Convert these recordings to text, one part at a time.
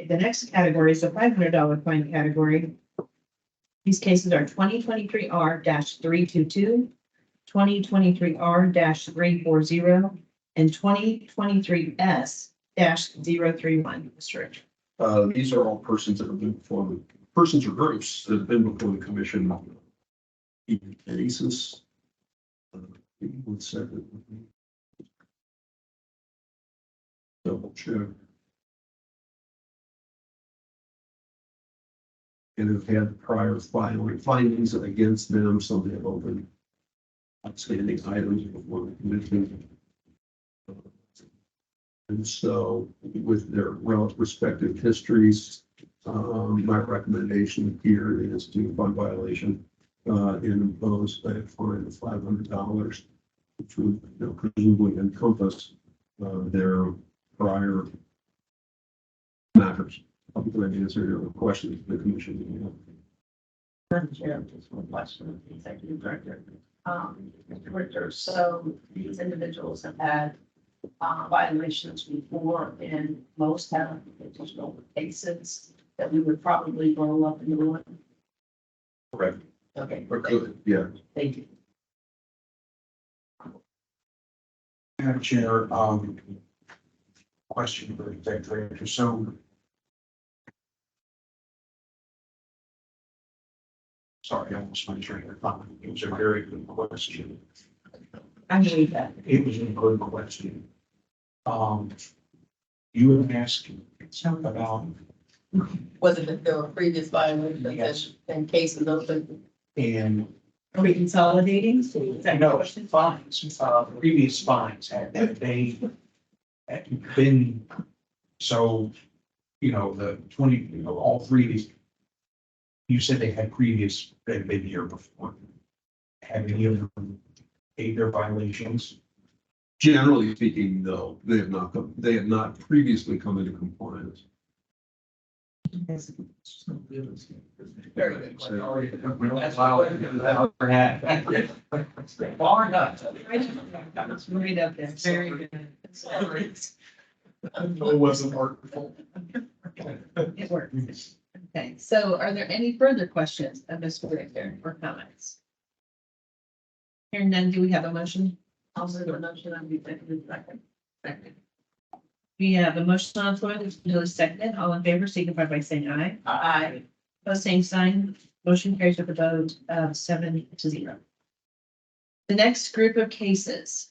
The next category is the $500 fine category. These cases are 2023 R-322, 2023 R-340, and 2023 S-031. Mr. Richard. These are all persons that have been before the, persons or groups that have been before the commission. In cases. One second. Double check. And have had prior findings against them, so they have opened outstanding items before the commission. And so with their respective histories, my recommendation here is to find violation and impose a fine of $500, which would presumably encompass their prior matters. I'll be glad to answer your questions the commission. Madam Chair, just one question, Executive Director. Mr. Richter, so these individuals have had violations before, and most have additional cases that we would probably roll up into one. Correct. Okay, Or could, yeah. thank you. Madam Chair, question for the Executive Director. So, sorry, I almost went straight to the comment. It was a very good question. I believe that. It was a good question. You had asked about, Was it that there were previous violations Yes. and cases open? and Are we consolidating? Is that your no, question? fines, previous fines, had they had been, so, the 20, all three of these, you said they had previous, they've been here before. Have any of them paid their violations? Generally speaking, no, they have not come, they have not previously come into compliance. Very good. Far enough. It's right up there. Very good. It wasn't artful. It works. Okay, so are there any further questions of Mr. Richter or comments? Hearing none, do we have a motion? I'll move the motion on the executive second. Second. We have a motion on the floor that's been duly seconded. All in favor, signify by saying aye. Aye. Opposed, same sign. Motion carries with a vote of 7-0. The next group of cases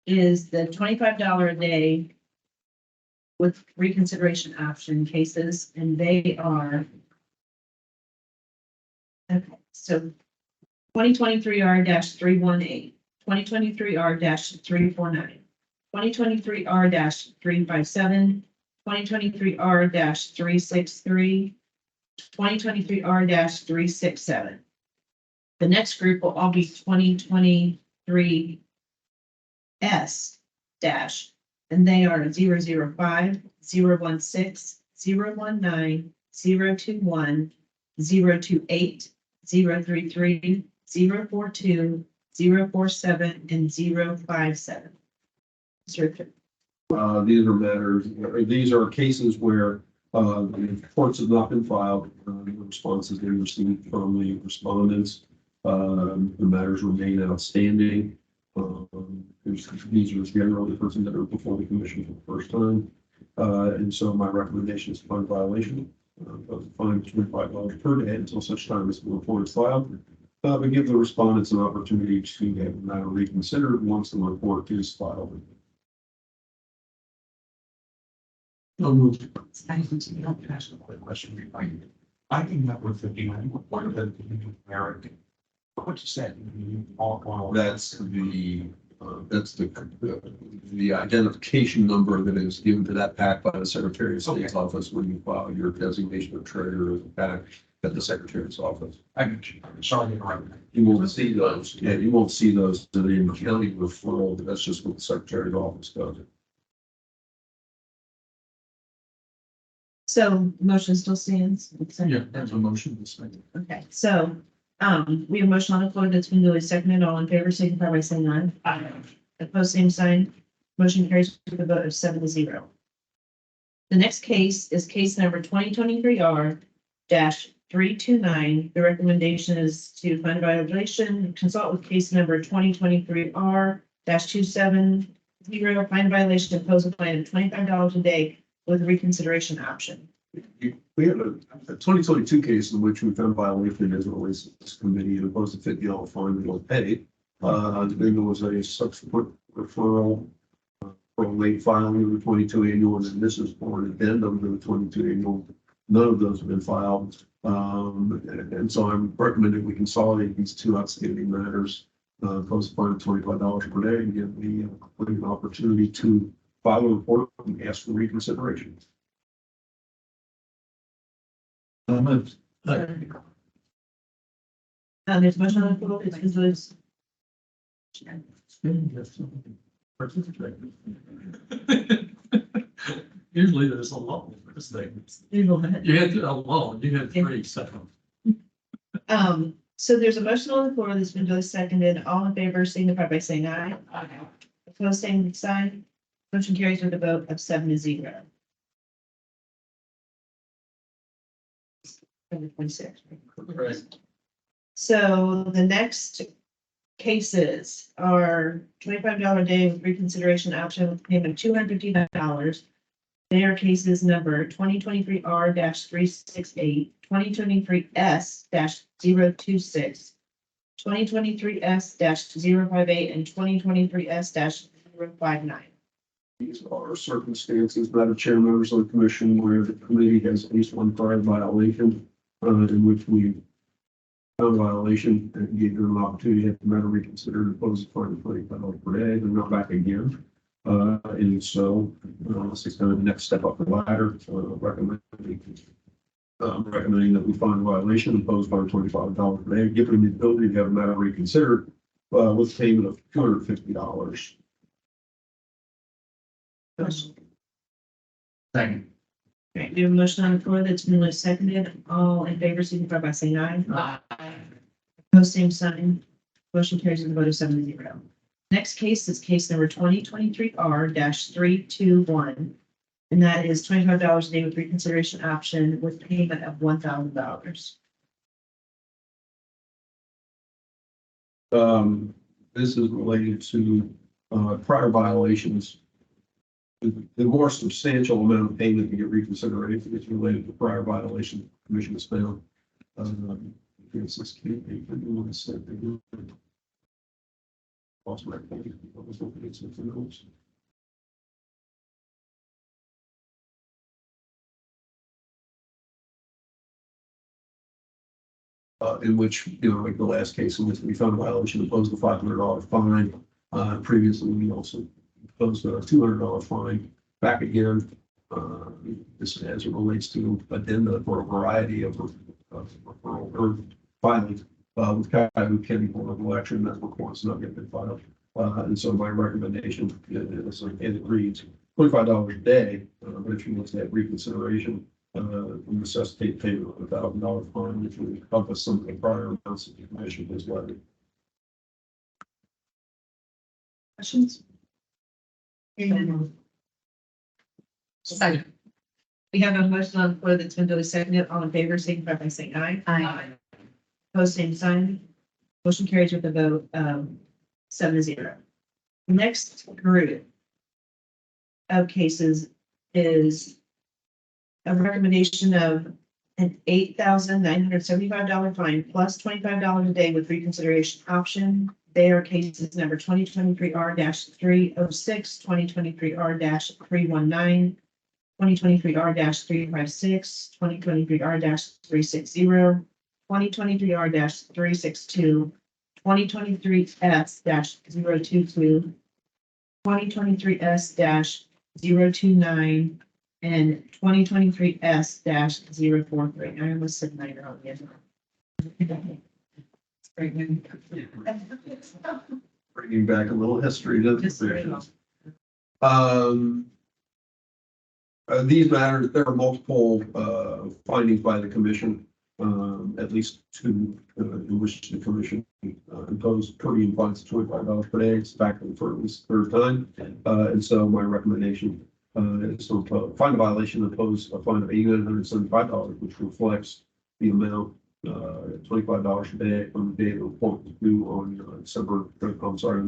is the $25 a day with reconsideration option cases, and they are. Okay, so 2023 R-318, 2023 R-349, 2023 R-357, 2023 R-363, 2023 R-367. The next group will all be 2023 S dash, and they are 005, 016, 019, 021, 028, 033, 042, 047, and 057. Mr. Richard. These are matters, or these are cases where the reports have not been filed, the responses they received from the respondents, the matters remain outstanding. These are generally the persons that are before the commission for the first time. And so my recommendation is to find violation of the fine $25 per day until such time as the report is filed. But give the respondents an opportunity to have the matter reconsidered once the report is filed. No move. I can ask a quick question. I think that we're 59. What are the American? What does that mean? That's the identification number that is given to that PAC by the Secretary of State's office when you file your designation of treasurer as a PAC at the Secretary's office. I got you. Sorry to interrupt. You won't see those. Yeah, you won't see those in the county referral. That's just what the Secretary's office does. So motion still stands. That's a motion. Okay, so, we have a motion on the floor that's been duly seconded. All in favor, signify by saying aye. Aye. Opposed, same sign. Motion carries with a vote of 7-0. The next case is case number 2023R-329. The recommendation is to find a violation, consult with case number 2023R-270, find a violation, impose a fine of $25 a day with reconsideration option. We had a 2022 case in which we found violation as it relates to this committee and imposed a $50 fine we don't pay. Then there was a subsequent referral for a late filing of the 22 annual, and then this is for an addendum to the 22 annual. None of those have been filed. And so I'm recommending we consolidate these two outstanding matters, impose a fine of $25 per day and give the an opportunity to file a report and ask for reconsideration. There's a motion on the floor. It's Ms. Usually there's a law for this thing. Lewis. You had a law, you had 3 seconds. So there's a motion on the floor that's been duly seconded. All in favor signify by saying aye. Opposed, same sign. Motion carries with a vote of 7-0. Number 26. Right. So the next cases are $25 a day with reconsideration option with payment of $250. They are cases number 2023R-368, 2023S-026, 2023S-058, and 2023S-059. These are circumstances, Madam Chair, members of the commission, where the committee has at least one prior violation, in which we found a violation and gave them an opportunity to have the matter reconsidered and impose a fine of $25 per day. They're not back again. And so, this is kind of the next step up the ladder. Recommending that we find a violation, impose fine of $25 per day, give them the ability to have a matter reconsidered, with payment of $250. Second. Okay, we have a motion on the floor that's been duly seconded. All in favor signify by saying aye. Opposed, same sign. Motion carries with a vote of 7-0. Next case is case number 2023R-321. And that is $25 a day with reconsideration option with payment of $1,000. This is related to prior violations. The more substantial amount of payment to get reconsideration is related to prior violation the commission has found. Lost my point. I was hoping it's something else. In which, like the last case in which we found a violation, imposed a $500 fine. Previously, we also imposed a $200 fine back again. This as it relates to addenda for a variety of referral or filings with Cuyahoga County Board of Election. That report's not yet been filed. And so my recommendation is, and it reads $25 a day, but if you look at reconsideration, necessitate payment of $1,000 fine, which would encompass some of the prior amounts that the commission has levied. Questions? Second. We have a motion on the floor that's been duly seconded. All in favor signify by saying aye. Aye. Opposed, same sign. Motion carries with a vote of 7-0. The next group of cases is a recommendation of an $8,975 fine plus $25 a day with reconsideration option. They are cases number 2023R-306, 2023R-319, 2023R-356, 2023R-360, 2023R-362, 2023S-022, 2023S-029, and 2023S-043. I almost said 9 on the end. Bringing back a little history to the Just so you commission. know. These matters, there are multiple findings by the commission, at least two, in which the commission imposed per diem fines of $25 per day. It's back for at least the third time. And so my recommendation So find a violation, impose a fine of $8,975, which reflects the amount, $25 a day from the date of the report was due on on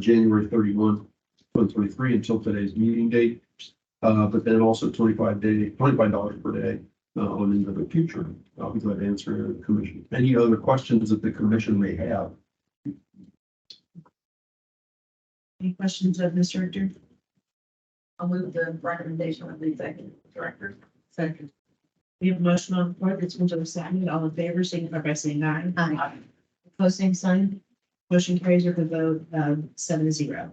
January 31, 2023 until today's meeting date. But then also $25 per day on into the future. I'll be glad to answer the commission. Any other questions that the commission may have? Any questions of Mr. Richter? I'll move the recommendation of the executive director. Second. We have a motion on the floor that's been duly seconded. All in favor, signify by saying aye. Aye. Opposed, same sign. Motion carries with a vote of 7-0.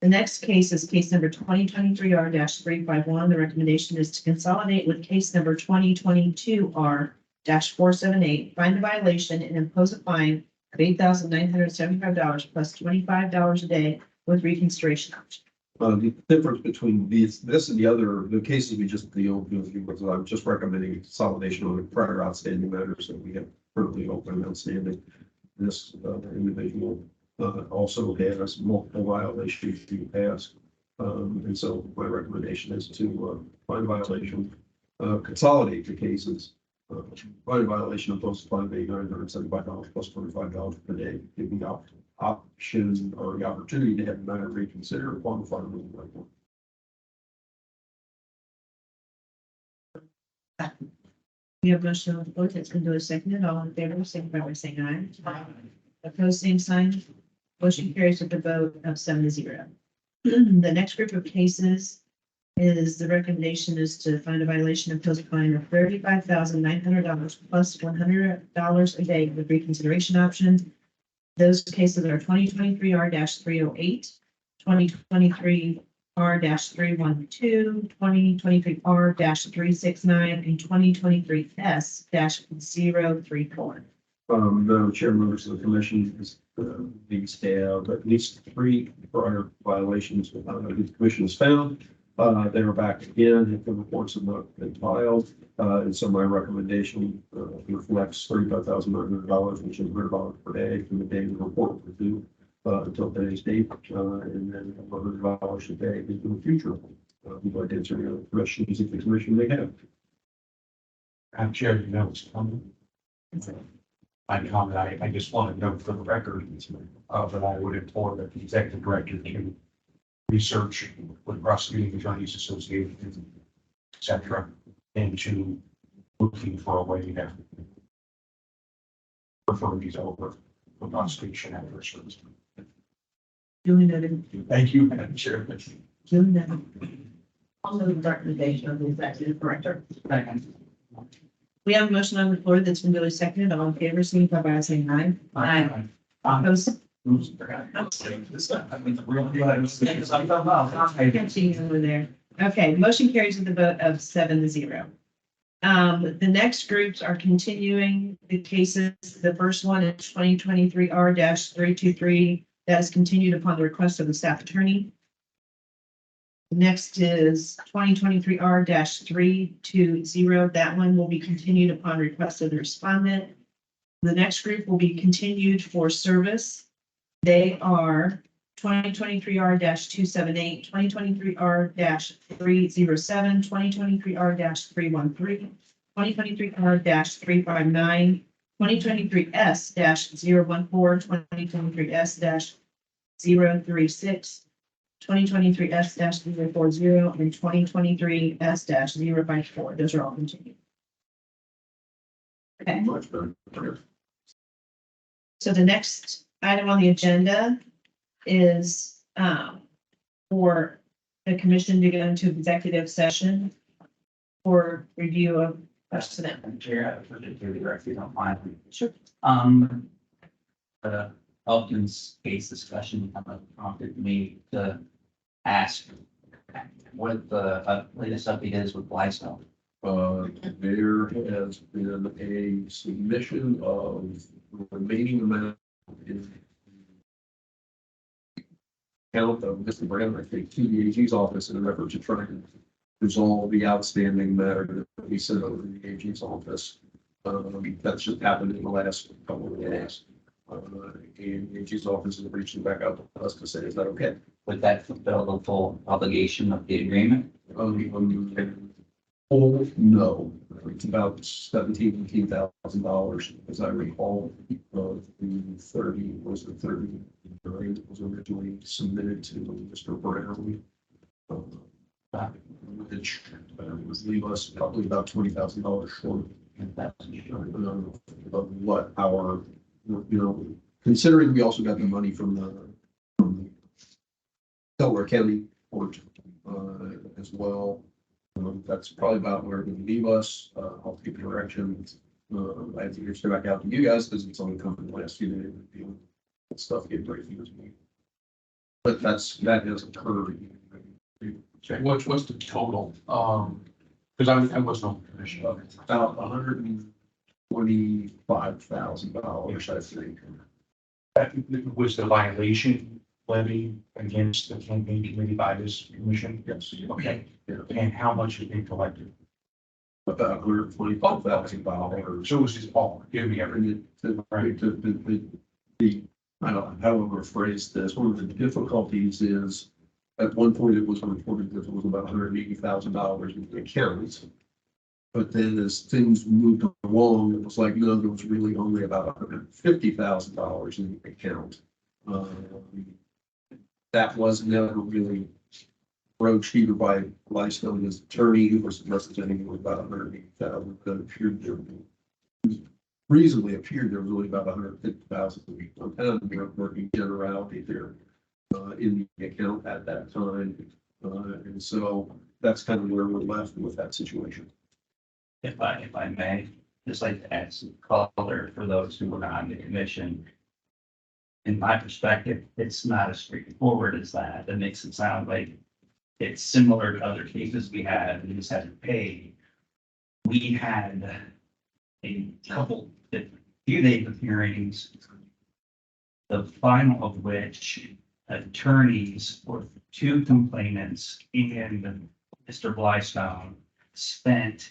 The next case is case number 2023R-351. The recommendation is to consolidate with case number 2022R-478, find a violation and impose a fine of $8,975 plus $25 a day with reconsideration option. The difference between this and the cases we just deal with, was I'm just recommending consolidation on the prior outstanding matters that we have currently open and outstanding. This individual also has multiple violations to pass. And so my recommendation is to find a violation, consolidate the cases, find a violation, impose a fine of $8,975 plus $25 per day, giving the option or the opportunity to have the matter reconsidered upon the final ruling. We have a motion on the floor that's been duly seconded. All in favor, signify by saying aye. Opposed, same sign. Motion carries with a vote of 7-0. The next group of cases is the recommendation is to find a violation, impose a fine of $35,900 plus $100 a day with reconsideration option. Those cases are 2023R-308, 2023R-312, 2023R-369, and 2023S-034. Madam Chair, members of the commission, these have at least 3 prior violations the commission has found. They are back again if the reports have not been filed. And so my recommendation reflects $35,900, which is $100 per day from the day the report was due until today's date, and then $100 a day into the future. We'd like to answer any other questions if the commission may have. I'm Chair, you know, it's coming. My comment, I just want to note for the record, that I would implore that the executive director to research with prosecuting attorneys associated, et cetera, into looking for a way to refer these over for prosecution adversaries. Duly noted. Thank you, Madam Chair. Duly noted. I'll move the recommendation of the executive director. We have a motion on the floor that's been duly seconded. All in favor, signify by saying aye. Aye. Opposed, I can't see you over there. Okay, motion carries with a vote of 7-0. The next groups are continuing the cases. The first one is 2023R-323 that is continued upon the request of the staff attorney. The next is 2023R-320. That one will be continued upon request of the respondent. The next group will be continued for service. They are 2023R-278, 2023R-307, 2023R-313, 2023R-359, 2023S-014, 2023S-036, 2023S-040, and 2023S-054. Those are all continued. Okay. Much better. So the next item on the agenda is for the commission to go into executive session for review of precedent. Madam Chair, I put it to the director, if you don't mind. Sure. The Elkins case discussion kind of prompted me to ask what the latest update is with Blystone. There has been a submission of remaining amount in count of Mr. Brown, I think, to the AG's office in an effort to try and resolve the outstanding matter that we sent over to the AG's office. That's just happened in the last couple of days. And the AG's office is reaching back out to us to say, is that okay? Would that fulfill the full obligation of the agreement? Oh, no, it's about $17,000, as I recall, the 30 was the 30, was originally submitted to Mr. Brown. Which would leave us probably about $20,000 short of what our, considering we also got the money from the Delaware County Court as well. That's probably about where it would leave us. I'll take direction. I have to reach back out to you guys because it's only come in the last few days. Stuff getting ready for this meeting. But that has occurred. What's the total? Because I wasn't on the commission. About $125,000, I think. That was the violation levy against the campaign committee by this commission? Yes. Okay. Yeah. And how much has been collected? About $125,000. So it was just all, give me everything. I don't know how to phrase this. One of the difficulties is, at one point it was reported that it was about $180,000 in the accounts. But then as things moved along, it was like, no, there was really only about $150,000 in the account. That was never really broached either by Lifestone, his attorney, who was representing him with about $180,000, that appeared there. Reasonably appeared there was only about $150,000. I'm kind of working generality there in the account at that time. And so that's kind of where we're left with that situation. If I may, just like to add some color for those who were not on the commission. In my perspective, it's not as straightforward as that. That makes it sound like it's similar to other cases we had, and we just had to pay. We had a few days of hearings, the final of which attorneys for two complainants and Mr. Blystone spent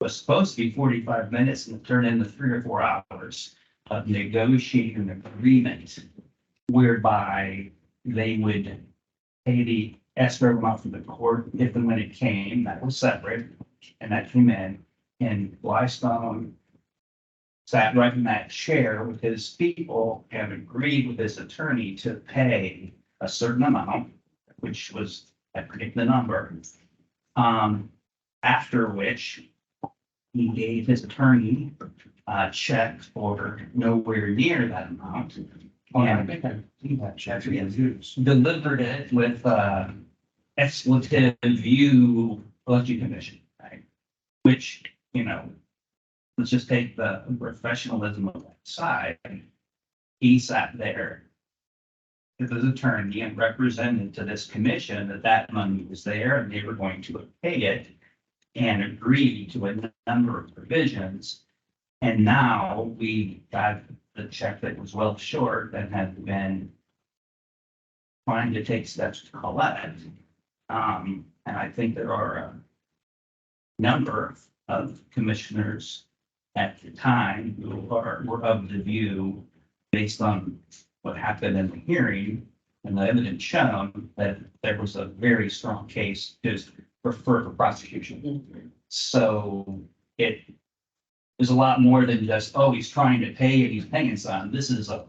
was supposed to be 45 minutes and it turned into 3 or 4 hours of negotiating an agreement whereby they would pay the escrow amount from the court if and when it came. That was separate, and that came in. And Blystone sat right in that chair with his people and agreed with his attorney to pay a certain amount, which was, I predict the number. After which he gave his attorney a check for nowhere near that amount. And delivered it with expletive view election commission, right? Which, let's just take the professionalism of that side. He sat there with his attorney and represented to this commission that that money was there and they were going to pay it and agree to a number of provisions. And now we got the check that was well short and had been trying to take steps to collect. And I think there are a number of commissioners at the time who were of the view, based on what happened in the hearing and the evidence shown, that there was a very strong case to refer for prosecution. So it is a lot more than just, oh, he's trying to pay and he's paying some. This is I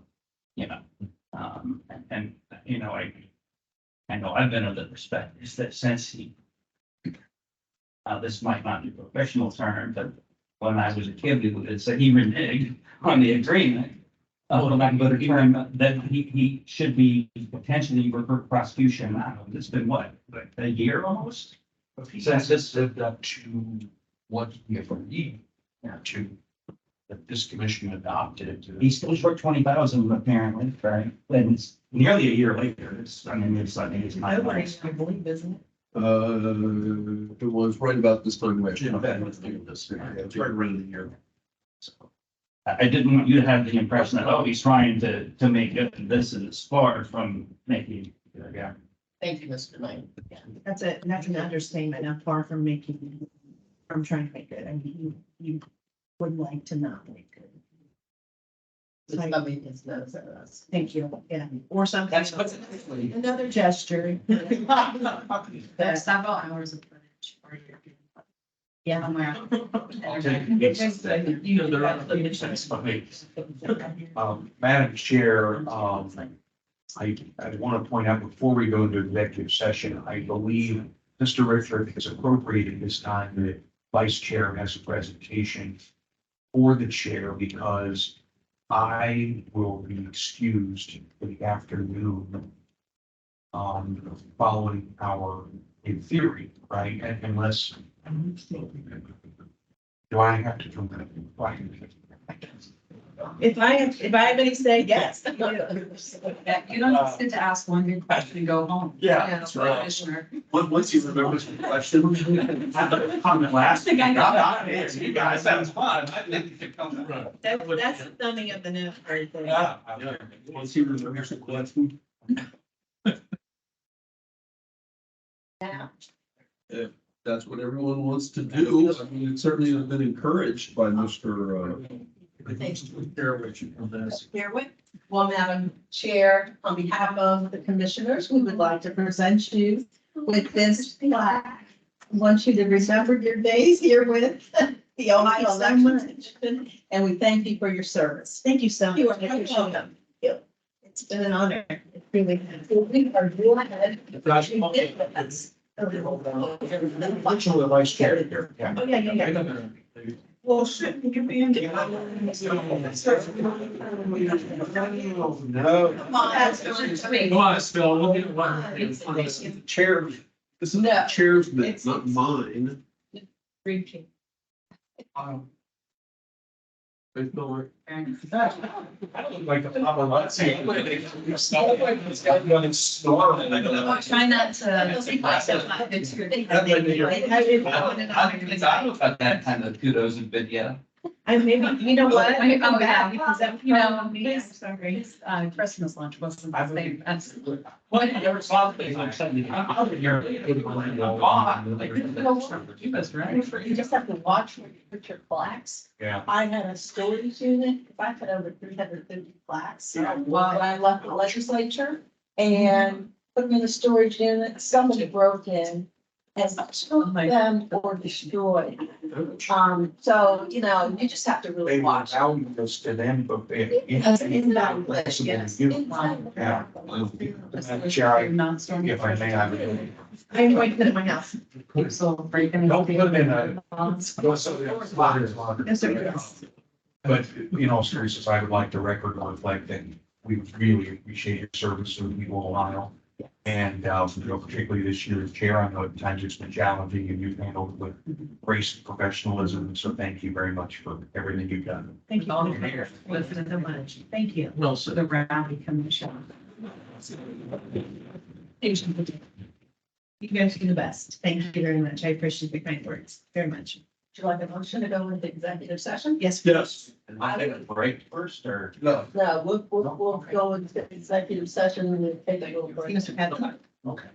know I've been of the perspective that since this might not be a professional term, but when I was a kid, we would say he reneged on the agreement. For lack of a better term, that he should be potentially for prosecution now. It's been what, like a year almost? Since this lived up to what we agreed to, that this commission adopted. He's still short 20,000 apparently, right? And it's nearly a year later. I think it's 9 months. I believe, isn't it? It was right about this time last year. It's right around the year. I didn't want you to have the impression that, oh, he's trying to make it, and this is far from making, yeah. Thank you, Mr. Knight. That's an understatement. I'm far from from trying to make it. I mean, you would like to not make it. It's coming, it's no, so that's. Thank you, yeah, or something. That's what's. Another gesture. There's several hours of footage for your. Yeah. Somewhere. You know, there are things funny. Madam Chair, I want to point out before we go into executive session, I believe Mr. Richard has appropriated this time that Vice Chair has a presentation for the chair because I will be excused for the afternoon following our, in theory, right, unless do I have to come back? If I have any say, yes. You don't just get to ask one good question and go home. Yeah, that's right. Commissioner. Once you remember the question. Have a comment last. I think I know. You guys, that was fun. I think you could come back. That's the thumbing of the note right there. Yeah. Once you remember the question. Yeah. That's what everyone wants to do. I mean, it certainly has been encouraged by Mr. Care what you on this. Herewith. Well, Madam Chair, on behalf of the commissioners, we would like to present you with this plaque. I want you to remember your days here with the Ohio Election Commission, and we thank you for your service. Thank you so much. You are welcome. It's been an honor. It really has. We are glad that you did with us. Which one, the Vice Chair here? Yeah. Oh, yeah. Well, shouldn't you be in? No. Come on, Come on, Phil, we'll get one. The chair, this is No, the chair's minute, it's- not mine. Reaching. Thank you, Lord. I don't like the problem. Let's see. It's not like it's got nothing snoring. Try not to. I don't got that kind of kudos and bid yet. And maybe, you know what? Oh, yeah. Back, because that, You know, I'm sorry. Christmas lunch wasn't the same. That's. What, there was something I'm saying. I'm out of here. That's right. You just have to watch where you put your plaques. Yeah. I had a storage unit, I had over 350 plaques Yeah. when I left the legislature and put them in the storage unit, somebody broke in and took them or destroyed. So, you know, you just have to really They were watch. valueless to them, but they. Yes, invaluable, yes, Yeah. invaluable. Madam Chair, if I may, I would. I'm going to put it in my house. So breaking. Don't put it in a. Yes, sir. But, you know, seriously, I would like the record to reflect that we really appreciate your service to the people of Ohio. And, you know, particularly this year as chair, I know at times it's been challenging and you've handled it with grace and professionalism. So thank you very much for everything you've done. Thank you. All here. Listen so much. Thank you. Well said. The rally commission. You guys do the best. Thank you very much. I appreciate the kind words very much. Would you like a motion to go into executive session? Yes. Yes. Am I taking a break first or? No. No, we'll go into executive session and then take a little break. Mr. Padlock. Okay.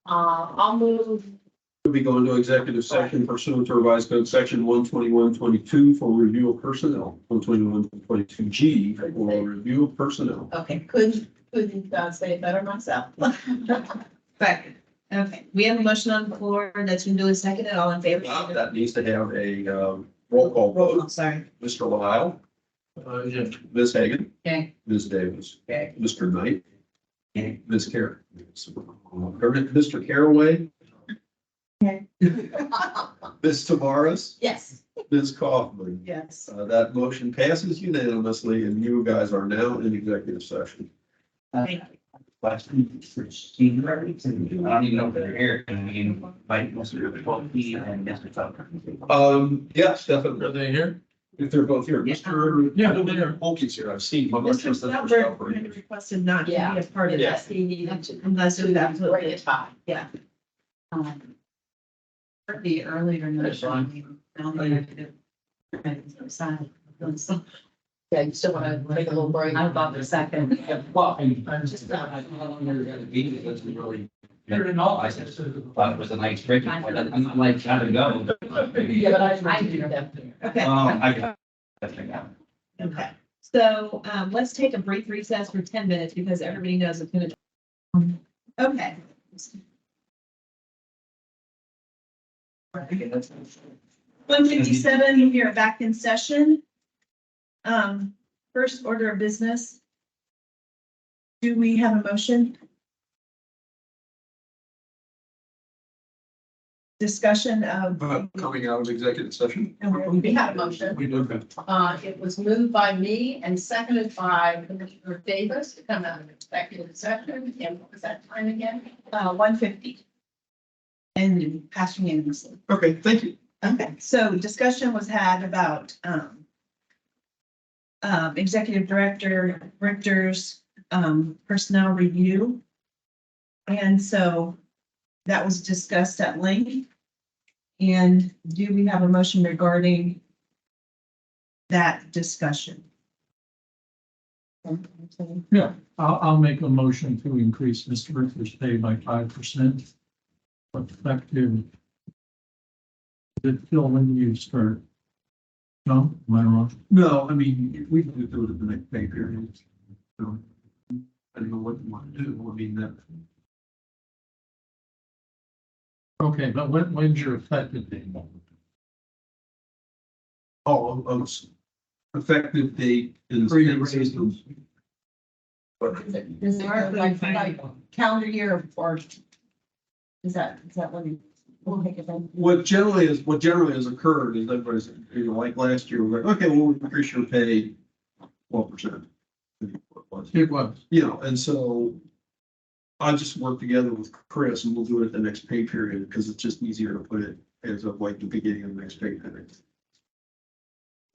I'll move. We'll be going to executive session pursuant to revised code section 121.22 for review of personnel, 121.22G for review of personnel. Okay, couldn't say it better myself. Second. Okay, we have a motion on the floor that's been duly seconded. All in favor? That needs to have a roll call Roll call, vote. sorry. Mr. Lyle, Yeah. Ms. Hagan, Okay. Ms. Davis, Okay. Mr. Knight, Ms. Carey. Mr. Caraway. Okay. Ms. Tavares, Yes. Ms. Kaufman. Yes. That motion passes unanimously and you guys are now in executive session. Thank you. Question for Steve. I don't even know if they're here. Can we invite Mr. Polkey and Mr. Tucker? Yes, Are definitely. they here? If they're both here, Yeah. Mr. Yeah, they're there. Polkey's here. I've seen. him. Mr. Stubbs had requested not to be a part of Yeah. this. He needed to. Unless it was Bring absolutely. it back. The earlier notion. Now they have to do. Sign. So Yeah, you still want to take a little break? I thought the second. Well, I'm just, I don't know when we're gonna be, it doesn't really. I just thought it was a nice break. I'm not like, gotta go. Yeah, but I do them. Okay, I got. I think okay. So, let's take a brief recess for 10 minutes because everybody knows it's gonna. Okay. 1:57, we are back in session. First order of business. Do we have a motion? Discussion of. Coming out of executive session. We had a motion. We do that. It was moved by me and seconded by Commissioner Davis to come out of executive session. And what was that time again? 150. And passed unanimously. Okay, thank you. Okay, so discussion was had about, executive director, Richter's, personnel review. And so that was discussed at length. And do we have a motion regarding that discussion? Yeah, I'll make a motion to increase Mr. Richter's pay by 5%. Effective. Did Phil, when do you start? No, am I wrong? No, I mean, we can do it at the next pay period. So, I don't know what you want to do. I mean, that. Okay, but when's your effective date? Effective date is. Is it like calendar year or? Is that what we? We'll take it then. What generally has occurred is everybody's, you know, like last year, we're like, okay, we'll increase your pay 12%. It was. You know, and so I just work together with Chris and we'll do it at the next pay period because it's just easier to put it as of like the beginning of the next pay period.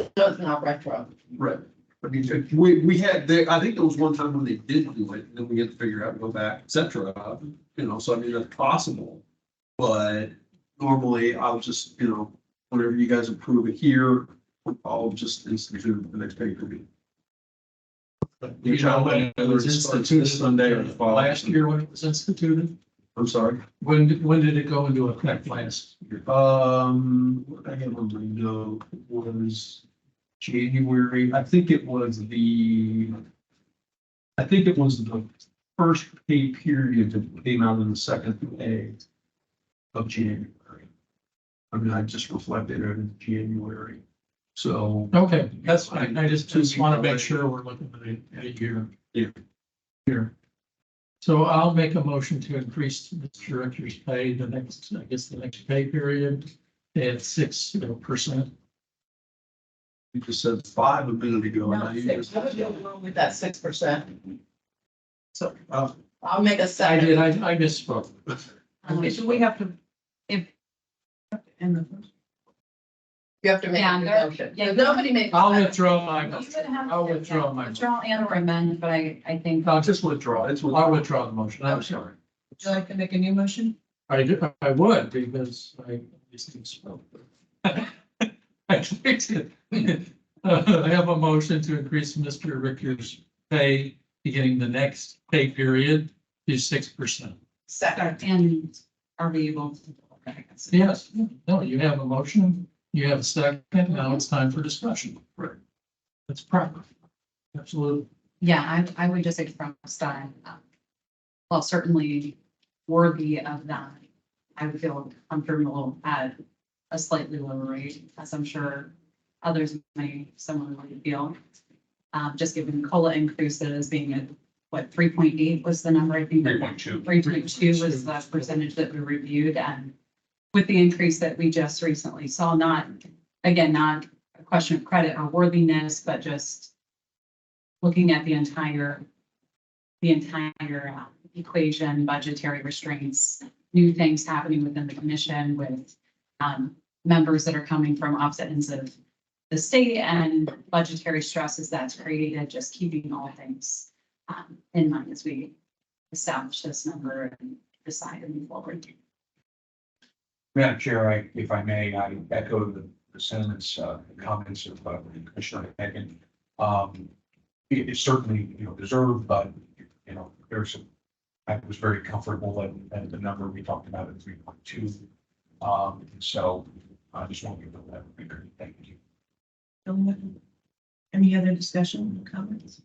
So it's not retro. Right. I mean, we had, I think there was one time when they did do it, and then we had to figure out, go back, et cetera. You know, so I mean, that's possible. But normally I'll just, you know, whenever you guys approve it here, I'll just institute the next pay period. You know, when it was instituted Sunday or the following. last year when it was instituted, I'm sorry. when did it go into effect last year? What I have on my note was January, I think it was the first pay period that came out in the second day of January. I mean, I just reflected it in January, so. Okay, that's fine. I just want to make sure we're looking at a year. Yeah. Here. So I'll make a motion to increase Mr. Director's pay the next pay period at 6%. You just said 5 a minute ago. and now Not you 6. just- I would go along with that 6%. So, I'll make a I second. did, I misspoke. Okay, so we have to, if. In the first. You have to make Yeah, a there- motion. yeah, Nobody made. a I'll second. withdraw my You motion. would have I'll to, withdraw my motion. Withdraw and or amend, but I think. I'll just withdraw. I'll withdraw the motion. I'm sorry. Would you like to make a new motion? I would because I obviously spoke. I have a motion to increase Mr. Richter's pay beginning the next pay period to 6%. Second. And are we able to? Yes, no, you have a motion, you have a second, now it's time for discussion. Right. That's proper. Absolutely. Yeah, I would just express that, well, certainly worthy of that. I would feel comfortable at a slightly lower rate, as I'm sure others may similarly feel. Just given COLA increases being at, what, 3.8 was the number, I think. 3.2. 3.2 was the percentage that we reviewed, and with the increase that we just recently saw, not a question of credit or worthiness, but just looking at the entire equation, budgetary restraints, new things happening within the commission with members that are coming from opposite ends of the state and budgetary stresses that's created, just keeping all things in mind as we establish this number and decide to move forward. Madam Chair, if I may, I echo the sentiments, comments of Commissioner Hagan. It's certainly, deserved, but, I was very comfortable at the number we talked about at 3.2. So I just want to give that. Thank you. Any other discussion or comments?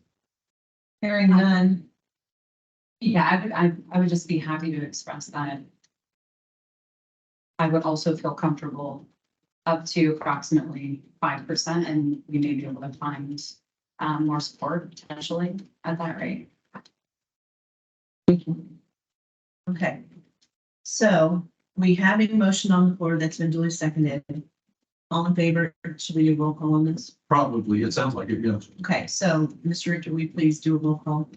Hearing none. Yeah, I would just be happy to express that. I would also feel comfortable up to approximately 5%, and we may be able to find more support potentially at that rate. Okay. So we have a motion on the floor that's been duly seconded. All in favor, should we do a roll call on this? Probably, it sounds like it, yes. Okay, so Mr. Richter, will you please do a roll call?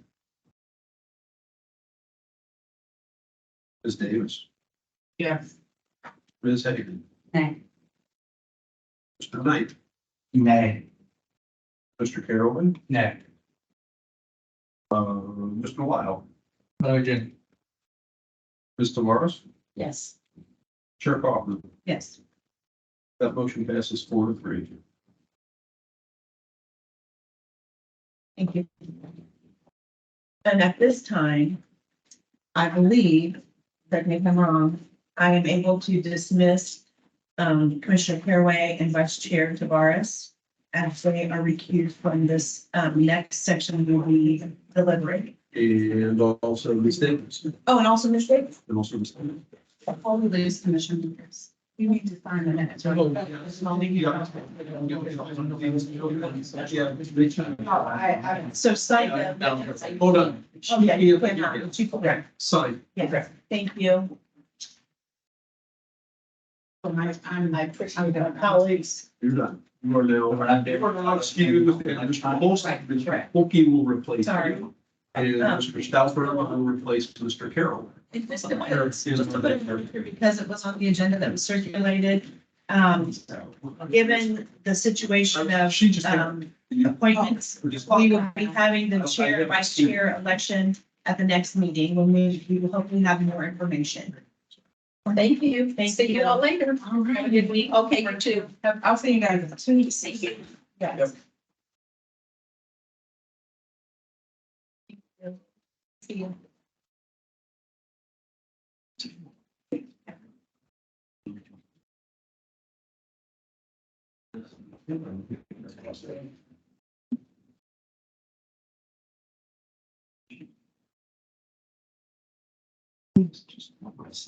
Ms. Davis, Yes. Ms. Hagan, Nay. Mr. Knight, Nay. Mr. Carrollman, Nay. Mr. Lyle, Again, Ms. Tavares, Yes. Chair Kaufman. Yes. That motion passes 4-3. Thank you. And at this time, I believe, correct me if I'm wrong, I am able to dismiss Commissioner Caraway and Vice Chair Tavares as they are recused from this next section will be delivery. And also Ms. Davis, Oh, and also Ms. Davis. and also Ms. Davis. Before we lose Commissioner Lucas, you need to find the minutes. right? So cite them. Hold on. Oh, yeah, you can, you can. Sign. Yeah, thank you. I'm my colleagues. You're done. You are now. You are now excused, and Mr. Holst, Correct. Polkey will replace Sorry. you. And Mr. Stauffer will replace Mr. Carroll. Just to put it here because it was on the agenda that was circulated. Given the situation of She just. appointments, we will be having the chair, vice chair election at the next meeting when we will hopefully have more information. Thank you. Thank See you all later. All right. Have a good week. Okay, you too. I'll see you guys soon. See you. Yes. See you.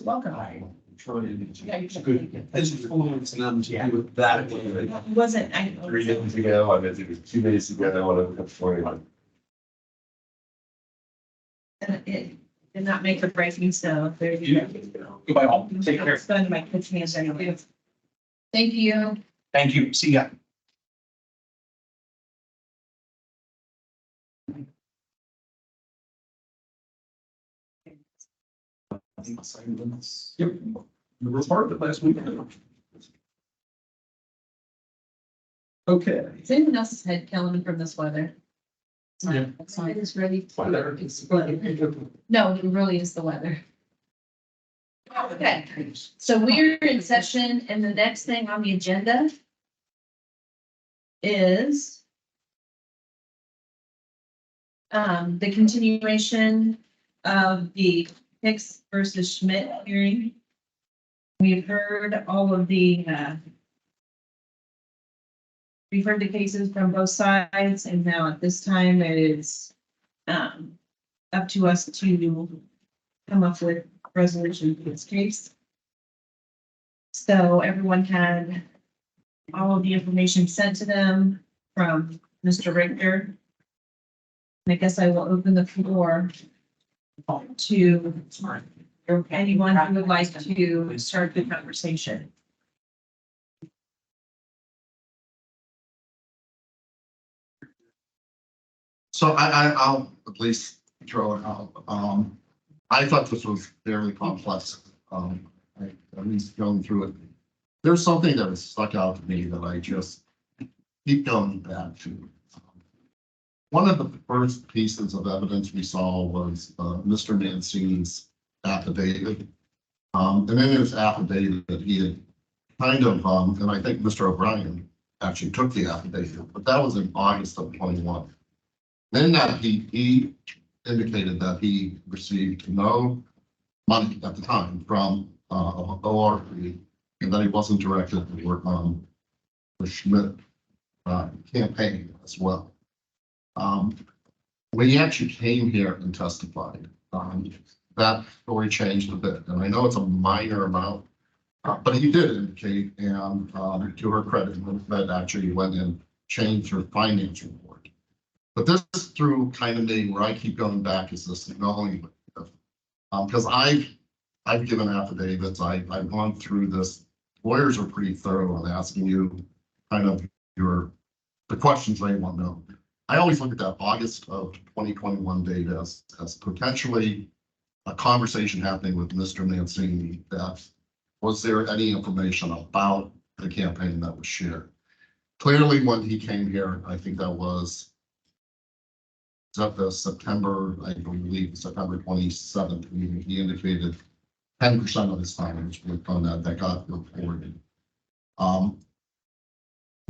Welcome. It's good. It's influence them to do it that way. It wasn't, I. 3 days ago, I visited 2 days ago, I want to have 21. It did not make or break me, so there you go. Goodbye all. Take care. It's going to my kids' hands anyway. Thank you. Thank you. See ya. Yep. We were part of it last week. Okay. Is anyone else's head killing from this weather? It's not- Yeah. It's not. It is really. Weather. No, it really is the weather. Okay, so we're in session and the next thing on the agenda is the continuation of the Hicks versus Schmidt hearing. We've heard all of the we've heard the cases from both sides, and now at this time it is up to us to come up with a resolution for this case. So everyone had all of the information sent to them from Mr. Richter. And I guess I will open the floor to anyone who would like to start the conversation. So I'll at least throw it out. I thought this was fairly complex. At least going through it. There's something that has stuck out to me that I just keep going back to. One of the first pieces of evidence we saw was Mr. Mancini's affidavit. And in his affidavit, he had kind of, and I think Mr. O'Brien actually took the affidavit, but that was in August of 21. Then that he indicated that he received no money at the time from ORP, and that he wasn't directed to work on the Schmidt campaign as well. When he actually came here and testified, that story changed a bit, and I know it's a minor amount, but he did indicate, and to her credit, that actually went and changed her finance report. But this through kind of me where I keep going back is this knowing, because I've given affidavits, I've gone through this. Lawyers are pretty thorough in asking you kind of the questions they want to know. I always look at that August of 2021 date as potentially a conversation happening with Mr. Mancini. That was there any information about the campaign that was shared? Clearly, when he came here, I think that was the September, I believe, September 27th meeting. He indicated 10% of his time was worked on that got reported.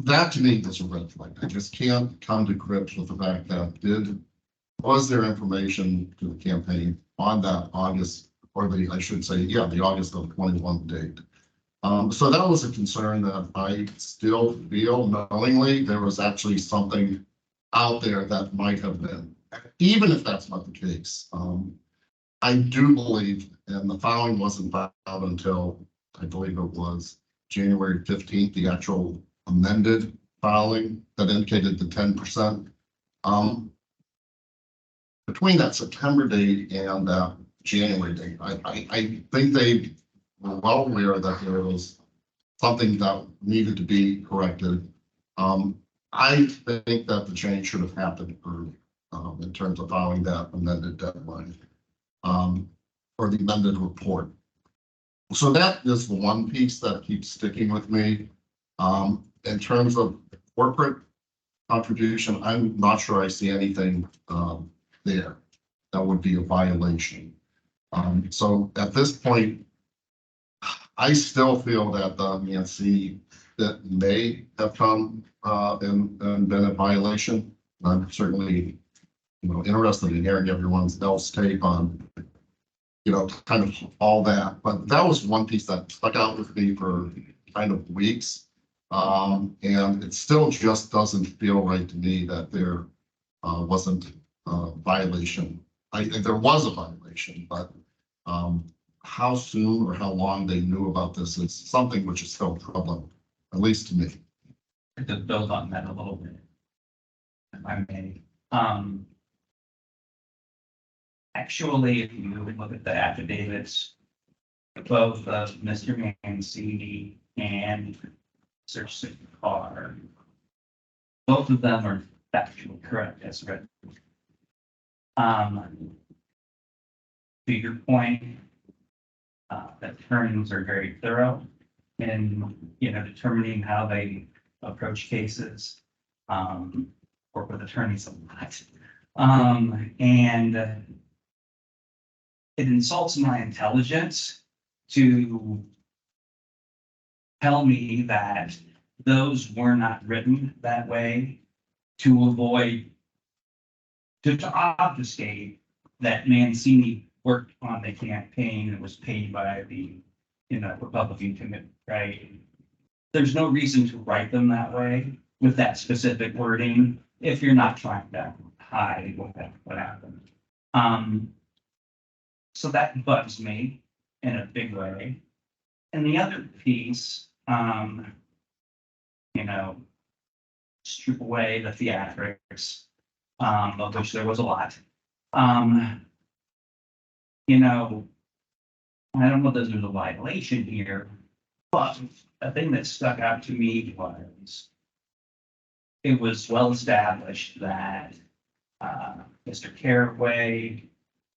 That to me is a red flag. I just can't come to grips with the fact that was there information to the campaign on that August, or the August of 21 date. So that was a concern that I still feel knowingly there was actually something out there that might have been, even if that's not the case. I do believe, and the filing wasn't filed until I believe it was January 15th, the actual amended filing that indicated the 10%. Between that September date and that January date, I think they were well aware that there was something that needed to be corrected. I think that the change should have happened early in terms of filing that amended deadline or the amended report. So that is the one piece that keeps sticking with me. In terms of corporate contribution, I'm not sure I see anything there that would be a violation. So at this point, I still feel that the Mancini that may have come and been a violation. I'm certainly, interested in hearing everyone else take on, kind of all that. But that was one piece that stuck out with me for kind of weeks. And it still just doesn't feel right to me that there wasn't a violation. I think there was a violation, but how soon or how long they knew about this is something which is still troubling, at least to me. To build on that a little bit, if I may. Actually, if you look at the affidavits, both of Mr. Mancini and Sir Carr, both of them are factually correct as written. To your point, the attorneys are very thorough in, determining how they approach cases. Work with attorneys a lot. And it insults my intelligence to tell me that those were not written that way to avoid, to obfuscate that Mancini worked on the campaign and was paid by the, Republican committee, right? There's no reason to write them that way with that specific wording if you're not trying to hide what happened. So that bugs me in a big way. And the other piece, strip away the theatrics, of which there was a lot. I don't know if there's a violation here, but a thing that stuck out to me was it was well established that Mr. Caraway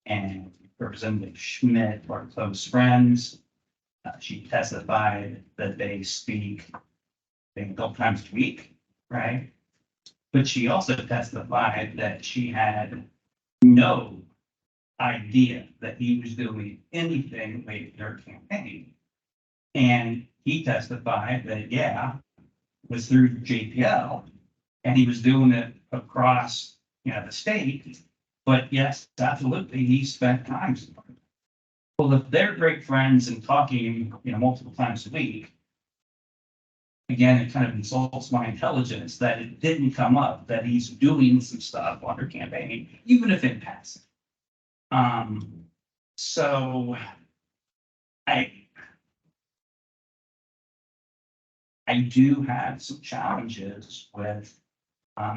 and Representative Schmidt are close friends. She testified that they speak, a couple times a week, right? But she also testified that she had no idea that he was doing anything with their campaign. And he testified that, was through JPL, and he was doing it across, the state. But yes, absolutely, he spent time. Well, if they're great friends and talking, multiple times a week, again, it kind of insults my intelligence that it didn't come up, that he's doing some stuff under campaigning, even if in passing. So I do have some challenges with,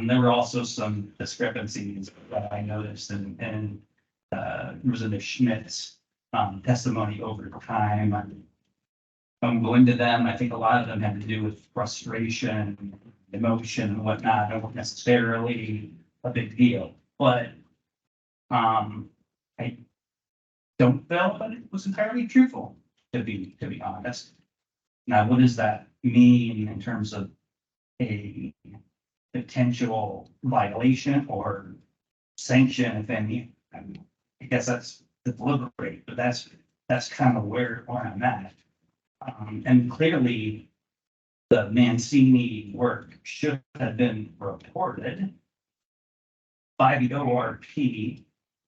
there were also some discrepancies that I noticed in Rosanna Schmidt's testimony over time. I'm going to them. I think a lot of them have to do with frustration, emotion and whatnot. They weren't necessarily a big deal, but I don't feel that it was entirely truthful, to be honest. Now, what does that mean in terms of a potential violation or sanction, if any? I guess that's the deliberate, but that's kind of where I'm at. And clearly, the Mancini work should have been reported by the ORP,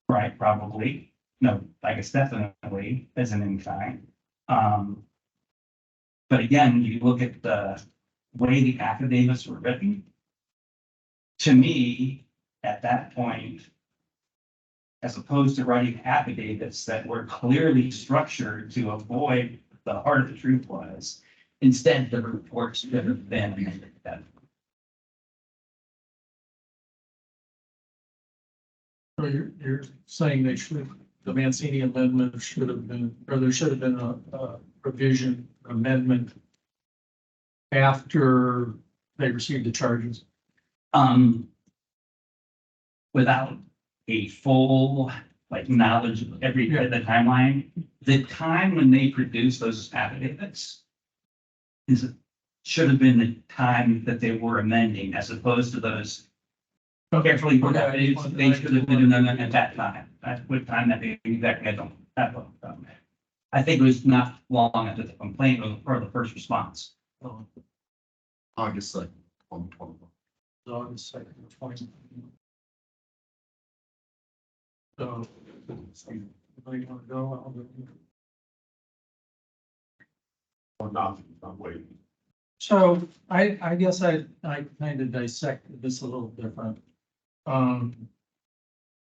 right? Probably. No, I guess definitely as an in-kind. But again, you look at the way the affidavits were written. To me, at that point, as opposed to writing affidavits that were clearly structured to avoid the heart of the truth was, instead the reports should have been amended. So you're saying they should, the Mancini amendment should have been, or there should have been a revision amendment after they received the charges? Without a full, like, knowledge of every bit of the timeline, the time when they produced those affidavits should have been the time that they were amending, as opposed to those carefully put affidavits. They should have been done at that time. At what time that they exactly, I don't have. I think it was not long after the complaint or the first response. August 2nd, 2021. August 2nd, 2020. So, anybody want to go? I'll go. Or not, I'm waiting. So I guess I kind of dissected this a little different.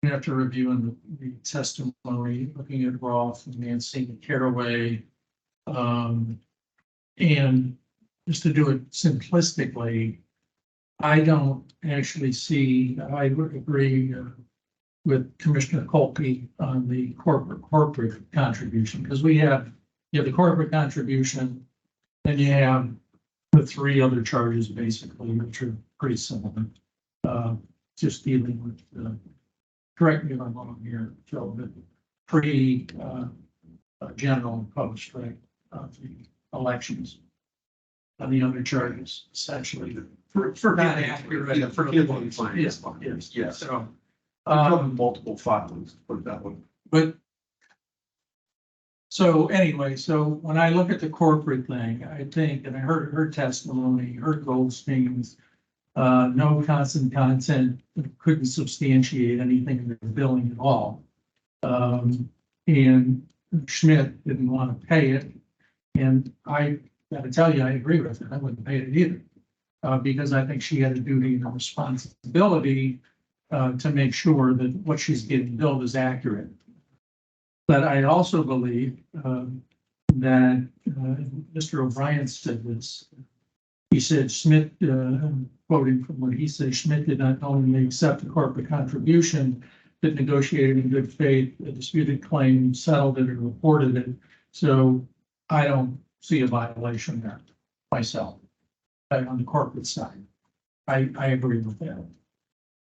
After reviewing the testimony, looking at Roth and Mancini, Caraway, and just to do it simplistically, I don't actually see, I would agree with Commissioner Kolke on the corporate contribution, because you have the corporate contribution, then you have the three other charges basically, which are pretty similar. Just dealing with, correct me if I'm wrong here, Joe, but general and post, right, the elections. And the other charges essentially. For not accurate, yeah, for handling finance. Yes. So, Multiple filings, put it that way. but. So anyway, so when I look at the corporate thing, I think, and I heard her testimony, heard Goldstein's, no constant content, couldn't substantiate anything in the billing at all. And Schmidt didn't want to pay it. And I gotta tell you, I agree with her. I wouldn't pay it either. Because I think she had a duty and a responsibility to make sure that what she's getting billed is accurate. But I also believe that Mr. O'Brien said this. He said Schmidt, quoting from what he said, Schmidt did not only accept the corporate contribution, but negotiated in good faith, a disputed claim, settled it, and reported it. So I don't see a violation there myself on the corporate side. I agree with that.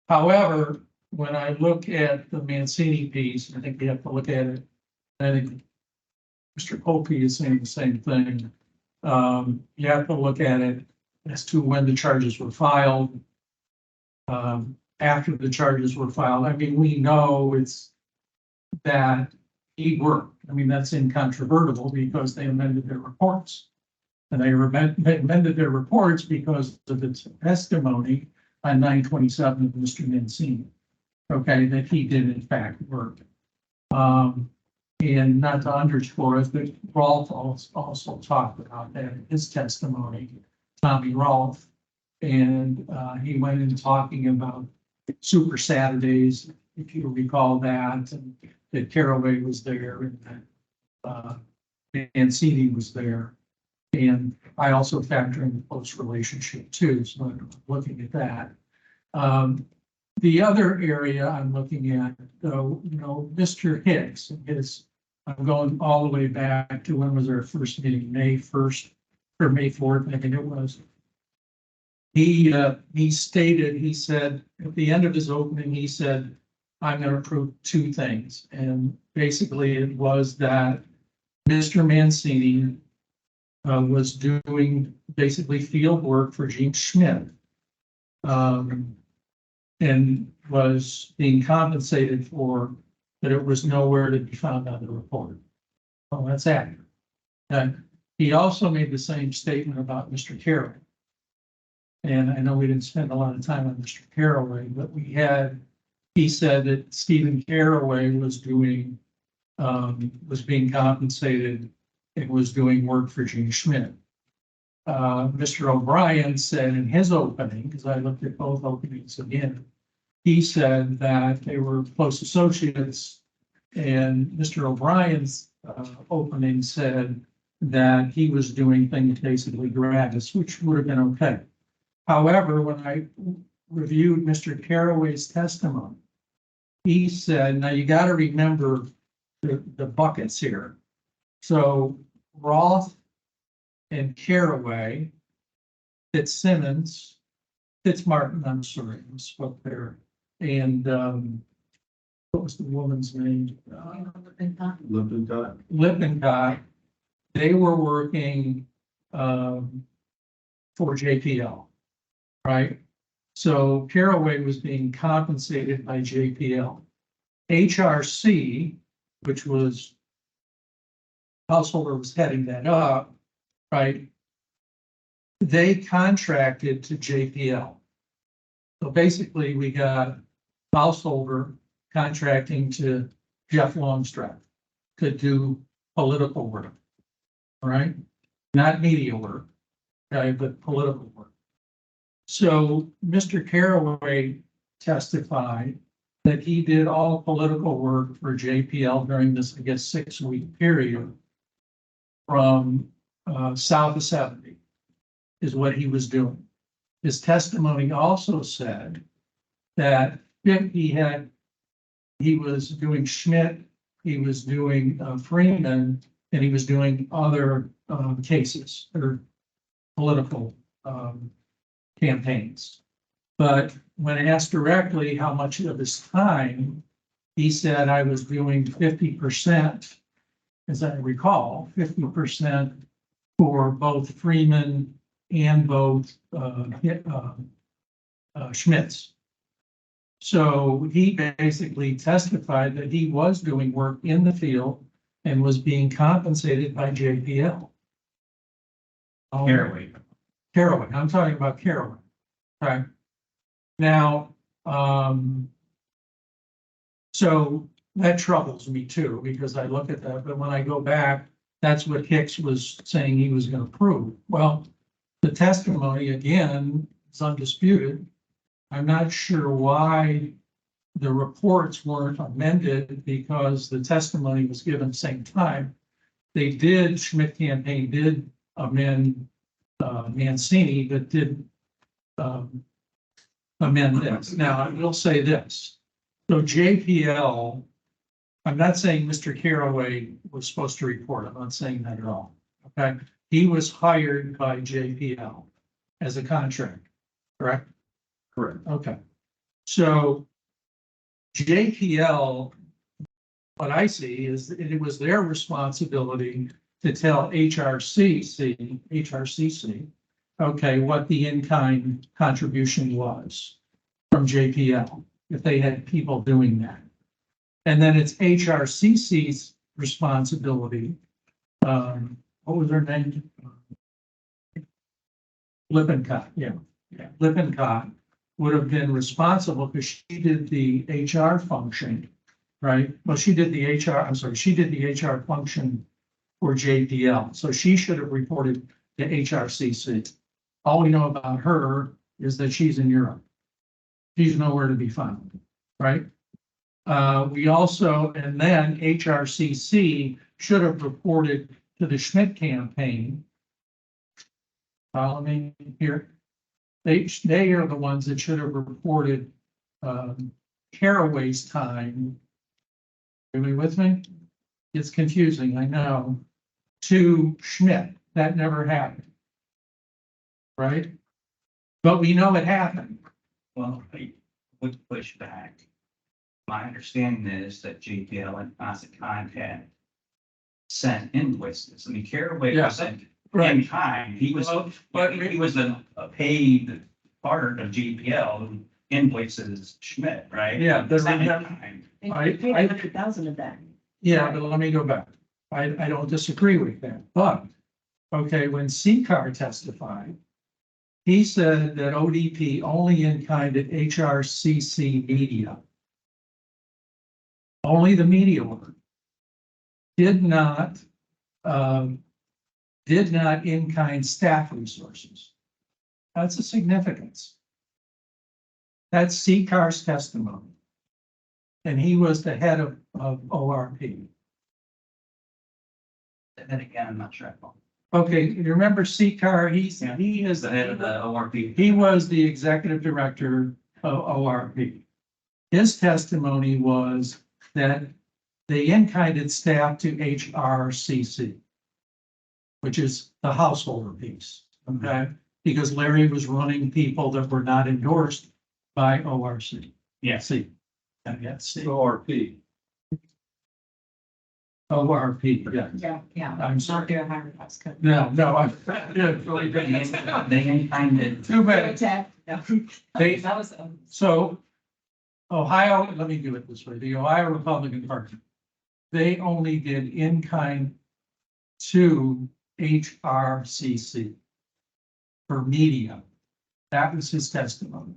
However, when I look at the Mancini piece, I think you have to look at it. I think Mr. Kolke is saying the same thing. You have to look at it as to when the charges were filed. After the charges were filed, I mean, we know it's that he worked. I mean, that's incontrovertible because they amended their reports. And they amended their reports because of its testimony on 9/27 of Mr. Mancini. Okay, that he did in fact work. And not to underscore it, but Rolf also talked about that in his testimony, Tommy Rolfe. And he went in talking about Super Saturdays, if you recall that, and that Caraway was there and that Mancini was there. And I also factor in the close relationship too, so I'm looking at that. The other area I'm looking at, though, Mr. Hicks, I'm going all the way back to when was our first meeting, May 1st or May 4th, I think it was. He stated, he said, at the end of his opening, he said, I'm going to prove two things. And basically it was that Mr. Mancini was doing basically field work for Gene Schmidt. And was being compensated for, that it was nowhere to be found on the report. Well, that's accurate. And he also made the same statement about Mr. Caraway. And I know we didn't spend a lot of time on Mr. Caraway, but he said that Stephen Caraway was being compensated and was doing work for Gene Schmidt. Mr. O'Brien said in his opening, because I looked at both openings again, he said that they were close associates, and Mr. O'Brien's opening said that he was doing things basically gratis, which would have been okay. However, when I reviewed Mr. Caraway's testimony, he said, now you got to remember the buckets here. So Roth and Caraway, Fitzsimmons, Fitzmartin, I'm sorry, I spoke there. And what was the woman's name? Lippincott. They were working for JPL, right? So Caraway was being compensated by JPL. HRC, which was Householder was heading that up, right? They contracted to JPL. So basically we got Householder contracting to Jeff Longstreth to do political work, all right? Not media work, okay, but political work. So Mr. Caraway testified that he did all political work for JPL during this, I guess, 6-week period from south of 70 is what he was doing. His testimony also said that he was doing Schmidt, he was doing Freeman, and he was doing other cases or political campaigns. But when asked directly how much of his time, he said, I was doing 50%, as I recall, 50% for both Freeman and both Schmitz. So he basically testified that he was doing work in the field and was being compensated by JPL. Caraway. Caraway, I'm talking about Caraway. Okay. Now, so that troubles me too, because I look at that, but when I go back, that's what Hicks was saying he was going to prove. Well, the testimony again is undisputed. I'm not sure why the reports weren't amended because the testimony was given at the same time. They did, Schmidt campaign did amend Mancini, but did amend this. Now, I will say this. So JPL, I'm not saying Mr. Caraway was supposed to report. I'm not saying that at all. Okay. He was hired by JPL as a contractor, correct? Correct. Okay. So JPL, what I see is that it was their responsibility to tell HRCC, okay, what the in-kind contribution was from JPL, if they had people doing that. And then it's HRCC's responsibility. What was her name? Lippincott, yeah. Lippincott would have been responsible because she did the HR function, right? Well, she did the HR function for JPL. So she should have reported to HRCC. All we know about her is that she's in Europe. She's nowhere to be found, right? We also, and then HRCC should have reported to the Schmidt campaign. Follow me here. They are the ones that should have reported Caraway's time. Are you with me? It's confusing, I know. To Schmidt, that never happened. Right? But we know it happened. Well, I would push back. My understanding is that JPL and Constant Contact sent invoices. I mean, Caraway Yeah. was sent in time. He was, But he was a paid part of JPL who invoices Schmidt, right? Yeah, but Sent in remember- time. I- paid 100,000 of that. Yeah, but let me go back. I don't disagree with that, but, okay, when CCAR testified, he said that ODP only in-kinded HRCC media. Only the media work. Did not in-kind staff resources. That's a significance. That's CCAR's testimony. And he was the head of ORP. And again, I'm not sure I follow. Okay, you remember CCAR, he is The head of the ORP. he was the executive director of ORP. His testimony was that they in-kinded staff to HRCC, which is the householder piece, okay? Because Larry was running people that were not endorsed by ORC. Yes. See, yeah, see, ORP. ORP, yeah. Yeah. I'm sorry. Not do a higher tax code. No, yeah, really They didn't. in-kinded. Too bad. They, That was, so Ohio, let me do it this way, the Ohio Republican Party, they only did in-kind to HRCC for media. That was his testimony.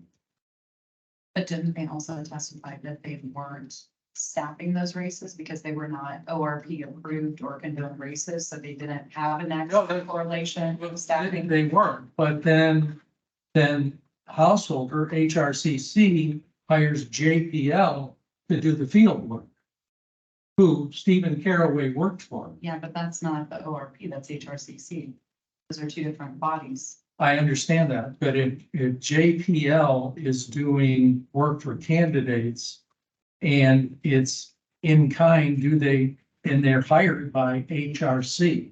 but didn't they also testify that they weren't staffing those races because they were not ORP approved or condoned races, so they didn't have an actual correlation with staffing? They weren't, but then Householder, HRCC hires JPL to do the field work, who Stephen Caraway worked for. Yeah, but that's not the ORP, that's HRCC. Those are two different bodies. I understand that, but if JPL is doing work for candidates and it's in kind, and they're hired by HRC,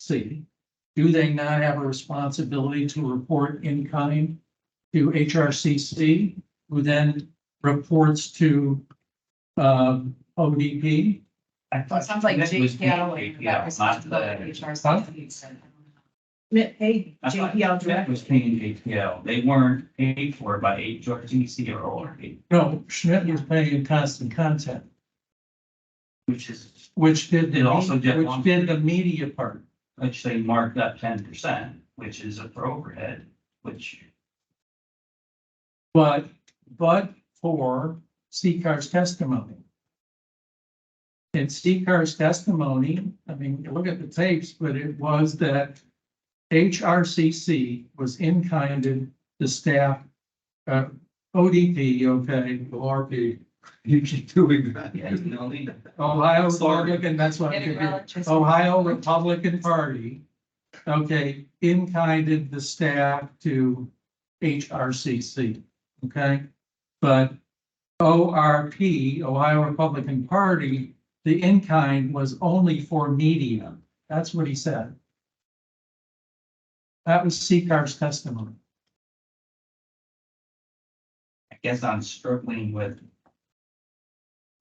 do they not have a responsibility to report in kind to HRCC, who then reports to ODP? I Well, it thought sounds like Schmidt was paying JPL, that JPL, responsibility not of the. HRCC. Paid I thought JPL Schmidt was directly. paying JPL. They weren't paid for by HRTC or ORP, No, Schmidt was paying Constant Content, which is, which did It also did one- the media part. which they marked up 10%, which is for overhead, which. But for CCAR's testimony. In CCAR's testimony, I mean, you look at the tapes, but it was that HRCC was in-kinded the staff, ODP, okay, ORP. You keep doing that. Yeah, you know, Ohio Republican, that's what I Getting could do. relative- Ohio Republican Party, okay, in-kinded the staff to HRCC, okay? But ORP, Ohio Republican Party, the in-kind was only for media. That's what he said. That was CCAR's testimony. I guess I'm struggling with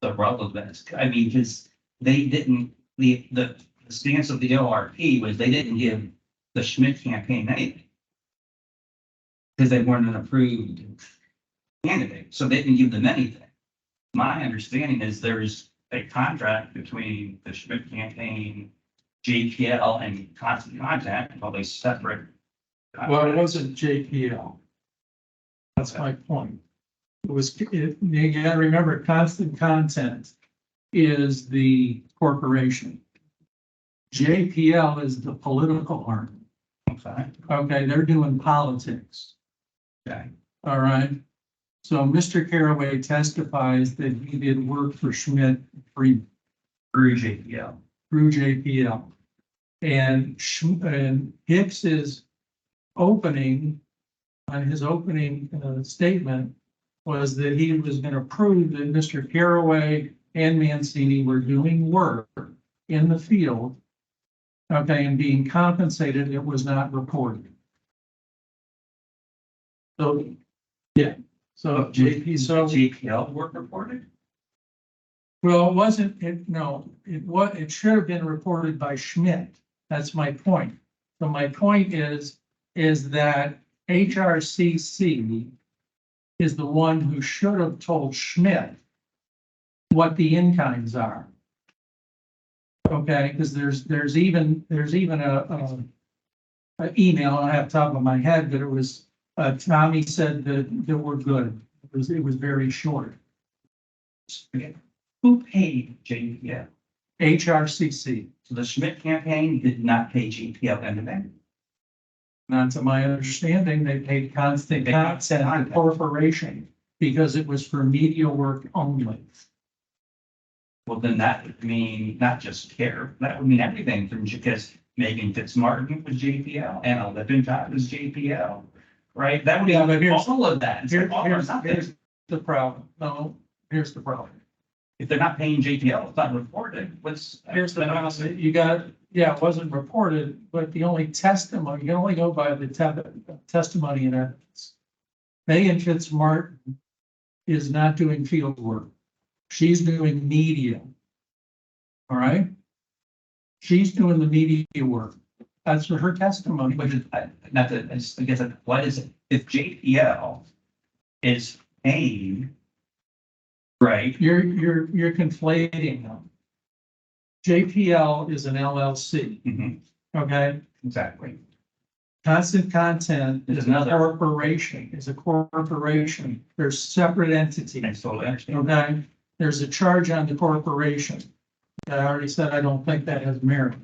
the relevance. I mean, because they didn't, the stance of the ORP was they didn't give the Schmidt campaign anything. Because they weren't an approved candidate, so they didn't give them anything. My understanding is there's a contract between the Schmidt campaign, JPL and Constant Contact, probably separate. Well, it wasn't JPL. That's my point. It was, you gotta remember, Constant Content is the corporation. JPL is the political arm. Okay. Okay, they're doing politics. Okay. All right. So Mr. Caraway testifies that he did work for Schmidt through Through JPL. JPL. And Hicks's opening, on his opening statement, was that he was going to prove that Mr. Caraway and Mancini were doing work in the field, okay, and being compensated. It was not reported. So, yeah, so JPL work reported? well, it wasn't, it should have been reported by Schmidt. That's my point. So my point is that HRCC is the one who should have told Schmidt what the in-kinds are. Okay, because there's even a email, I have top of my head, that it was, Tommy said that we're good. It was very short. Who paid JPL? HRCC, So the Schmidt campaign did not pay JPL anything. not to my understanding, they paid Constant They Content, the Content. corporation, because it was for media work only. Well, then that would mean not just care, that would mean everything from, because Megan Fitzmartin was JPL, Anna Lippincott was JPL, right? That would Yeah, but be here's- all of that. It's like all or Here's nothing. the problem. No, here's the problem. If they're not paying JPL, it's not reported. What's? Here's the problem. You got, yeah, it wasn't reported, but the only testimony, you can only go by the testimony and evidence. Megan Fitzmartin is not doing field work. She's doing media. All right? She's doing the media work. That's for her testimony. Which is, not that, I guess, what is it? If JPL is paying, right? You're conflating them. JPL is an LLC, Mhm, okay? exactly. Constant Content Is is another. a corporation. They're separate I entities, totally understand. okay? There's a charge on the corporation. I already said I don't think that has merit.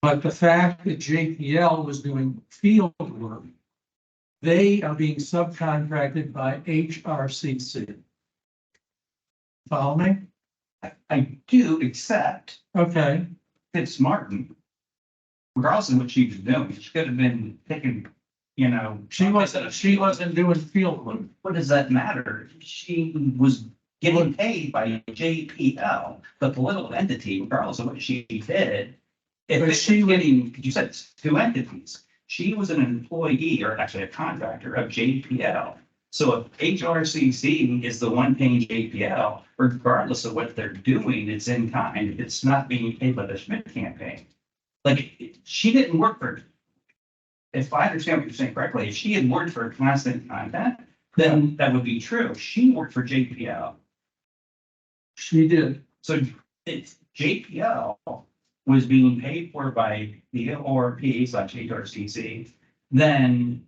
But the fact that JPL was doing field work, they are being subcontracted by HRCC. Follow me? I do, except Okay, Fitzmartin, regardless of what she was doing, she could have been taking, she wasn't doing field work. What does that matter? She was getting paid by JPL, the political entity, regardless of what she did. If But it she was was- getting, you said it's two entities. She was an employee, or actually a contractor of JPL. So if HRCC is the one paying JPL, regardless of what they're doing, it's in kind. It's not being paid by the Schmidt campaign. Like, she didn't work for, if I understand what you're saying correctly, if she had worked for Constant Content, then that would be true. She worked for JPL. She did. So it's JPL was being paid for by the ORP/HRCC, then